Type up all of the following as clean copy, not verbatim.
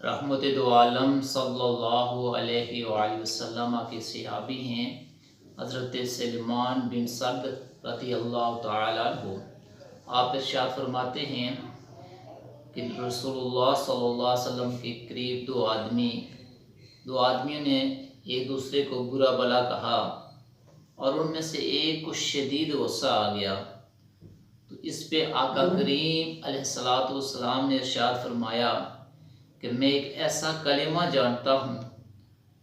رحمت دو عالم صلی اللہ علیہ وآلہ وسلم کے صحابی ہیں حضرت سلمان بن سعد رضی اللہ تعالیٰ عنہ۔ آپ ارشاد فرماتے ہیں کہ رسول اللہ صلی اللہ علیہ وسلم کے قریب دو آدمیوں نے ایک دوسرے کو برا بلا کہا اور ان میں سے ایک کو شدید غصہ آ گیا، تو اس پہ آقا کریم علیہ السلام نے ارشاد فرمایا کہ میں ایک ایسا کلمہ جانتا ہوں،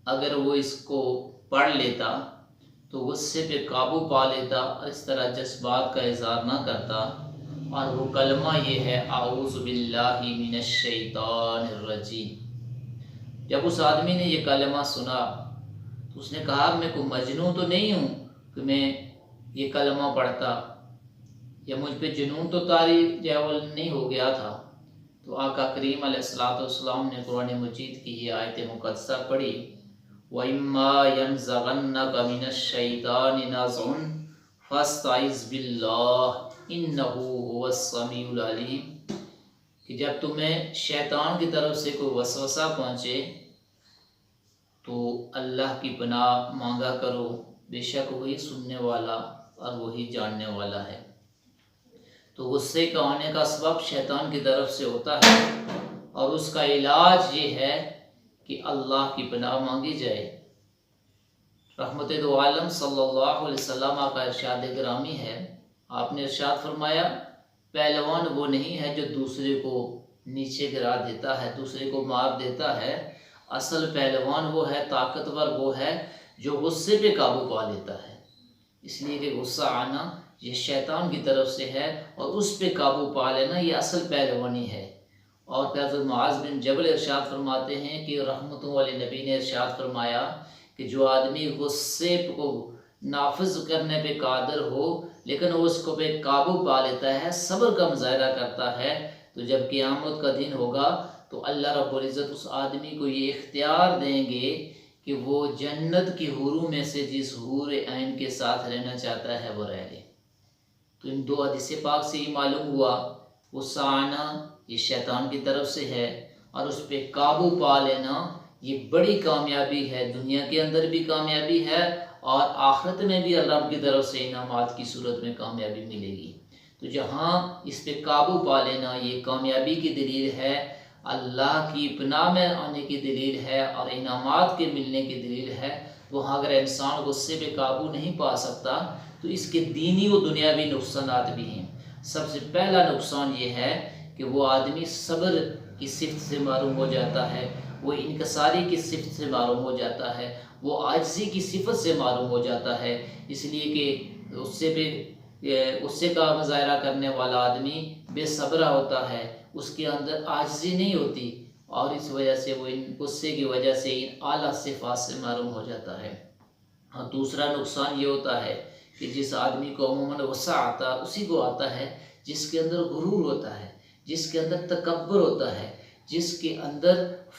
اگر وہ اس کو پڑھ لیتا تو غصے پہ قابو پا لیتا اور اس طرح جذبات کا اظہار نہ کرتا، اور وہ کلمہ یہ ہے اعوذ باللہ من الشیطان الرجیم۔ جب اس آدمی نے یہ کلمہ سنا تو اس نے کہا میں کوئی مجنون تو نہیں ہوں کہ میں یہ کلمہ پڑھتا، یا مجھ پہ جنون تو طاری نہیں ہو گیا تھا۔ تو آقا کریم علیہ السلام نے قرآن مجید کی یہ آیت مقدسہ پڑھی، وَإِمَّا يَنزَغَنَّكَ مِنَ الشَّيْطَانِ نَزْغٌ فَاسْتَعِذْ بِاللَّهِ إِنَّهُ هُوَ السَّمِيعُ الْعَلِيمُ، کہ جب تمہیں شیطان کی طرف سے کوئی وسوسہ پہنچے تو اللہ کی پناہ مانگا کرو، بے شک وہی سننے والا اور وہی جاننے والا ہے۔ تو غصے کا آنے کا سبب شیطان کی طرف سے ہوتا ہے، اور اس کا علاج یہ ہے کہ اللہ کی پناہ مانگی جائے۔ رحمت دو عالم صلی اللہ علیہ وسلم کا ارشاد گرامی ہے، آپ نے ارشاد فرمایا پہلوان وہ نہیں ہے جو دوسرے کو نیچے گرا دیتا ہے، دوسرے کو مار دیتا ہے، اصل پہلوان وہ ہے، طاقتور وہ ہے جو غصے پہ قابو پا لیتا ہے۔ اس لیے کہ غصہ آنا یہ شیطان کی طرف سے ہے، اور اس پہ قابو پا لینا یہ اصل پہلوانی ہے۔ اور حضرت معاذ بن جبل ارشاد فرماتے ہیں کہ رحمتوں والے نبی نے ارشاد فرمایا کہ جو آدمی غصے کو نافذ کرنے پہ قادر ہو لیکن وہ اس کو پہ قابو پا لیتا ہے، صبر کا مظاہرہ کرتا ہے، تو جب قیامت کا دن ہوگا تو اللہ رب العزت اس آدمی کو یہ اختیار دیں گے کہ وہ جنت کی حوروں میں سے جس حور عین کے ساتھ رہنا چاہتا ہے وہ رہ لے۔ تو ان دو حدیث پاک سے یہ معلوم ہوا غصہ آنا یہ شیطان کی طرف سے ہے، اور اس پہ قابو پا لینا یہ بڑی کامیابی ہے، دنیا کے اندر بھی کامیابی ہے اور آخرت میں بھی اللہ کی طرف سے انعامات کی صورت میں کامیابی ملے گی۔ تو جہاں اس پہ قابو پا لینا یہ کامیابی کی دلیل ہے، اللہ کی پناہ میں آنے کی دلیل ہے اور انعامات کے ملنے کی دلیل ہے، وہاں اگر انسان غصے پہ قابو نہیں پا سکتا تو اس کے دینی و دنیاوی نقصانات بھی ہیں۔ سب سے پہلا نقصان یہ ہے کہ وہ آدمی صبر کی صفت سے محروم ہو جاتا ہے، وہ انکساری کی صفت سے محروم ہو جاتا ہے، وہ عاجزی کی صفت سے محروم ہو جاتا ہے، اس لیے کہ غصے کا مظاہرہ کرنے والا آدمی بے صبرہ ہوتا ہے، اس کے اندر عاجزی نہیں ہوتی، اور اس وجہ سے وہ غصے کی وجہ سے ان اعلیٰ صفات سے محروم ہو جاتا ہے۔ اور دوسرا نقصان یہ ہوتا ہے کہ جس آدمی کو عموماً غصہ آتا اسی کو آتا ہے جس کے اندر غرور ہوتا ہے، جس کے اندر تکبر ہوتا ہے، جس کے اندر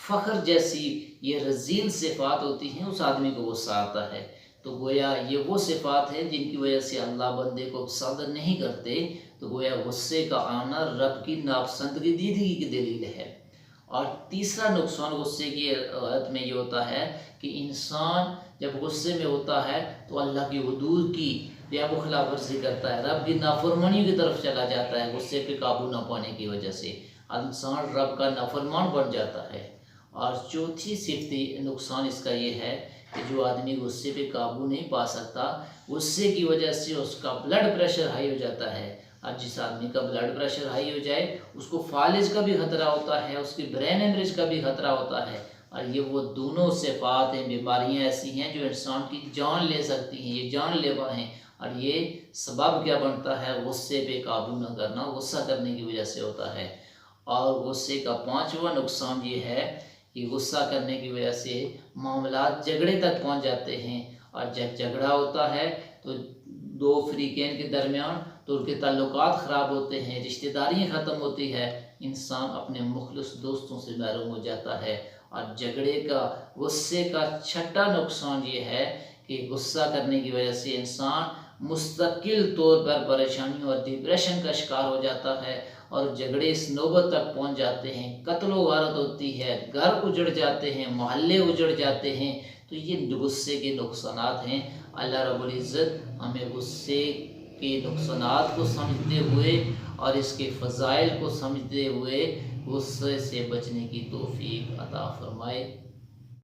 فخر جیسی یہ رذیل صفات ہوتی ہیں، اس آدمی کو غصہ آتا ہے۔ تو گویا یہ وہ صفات ہیں جن کی وجہ سے اللہ بندے کو پسند نہیں کرتے، تو گویا غصے کا آنا رب کی ناپسندگی دیدگی کی دلیل ہے۔ اور تیسرا نقصان غصے کی حالت میں یہ ہوتا ہے کہ انسان جب غصے میں ہوتا ہے تو اللہ کی حدود کی بے خلاف ورزی کرتا ہے، رب کی نافرمانی کی طرف چلا جاتا ہے، غصے پہ قابو نہ پانے کی وجہ سے انسان رب کا نافرمان بن جاتا ہے۔ اور چوتھی صفتی نقصان اس کا یہ ہے کہ جو آدمی غصے پہ قابو نہیں پا سکتا، غصے کی وجہ سے اس کا بلڈ پریشر ہائی ہو جاتا ہے، اور جس آدمی کا بلڈ پریشر ہائی ہو جائے اس کو فالج کا بھی خطرہ ہوتا ہے، اس کی برین ہیمریج کا بھی خطرہ ہوتا ہے، اور یہ وہ دونوں صفات ہیں، بیماریاں ایسی ہیں جو انسان کی جان لے سکتی ہیں، یہ جان لیوا ہیں، اور یہ سبب کیا بنتا ہے؟ غصے پہ قابو نہ کرنا، غصہ کرنے کی وجہ سے ہوتا ہے۔ اور غصے کا پانچواں نقصان یہ ہے کہ غصہ کرنے کی وجہ سے معاملات جھگڑے تک پہنچ جاتے ہیں، اور جب جھگڑا ہوتا ہے تو دو فریقین کے درمیان تو ان کے تعلقات خراب ہوتے ہیں، رشتہ داریاں ختم ہوتی ہے، انسان اپنے مخلص دوستوں سے محروم ہو جاتا ہے۔ اور غصے کا چھٹا نقصان یہ ہے کہ غصہ کرنے کی وجہ سے انسان مستقل طور پر پریشانیوں اور ڈپریشن کا شکار ہو جاتا ہے اور جھگڑے اس نوبت تک پہنچ جاتے ہیں، قتل و غارت ہوتی ہے، گھر اجڑ جاتے ہیں، محلے اجڑ جاتے ہیں، تو یہ غصے کے نقصانات ہیں۔ اللہ رب العزت ہمیں غصے کے نقصانات کو سمجھتے ہوئے اور اس کے فضائل کو سمجھتے ہوئے غصے سے بچنے کی توفیق عطا فرمائے۔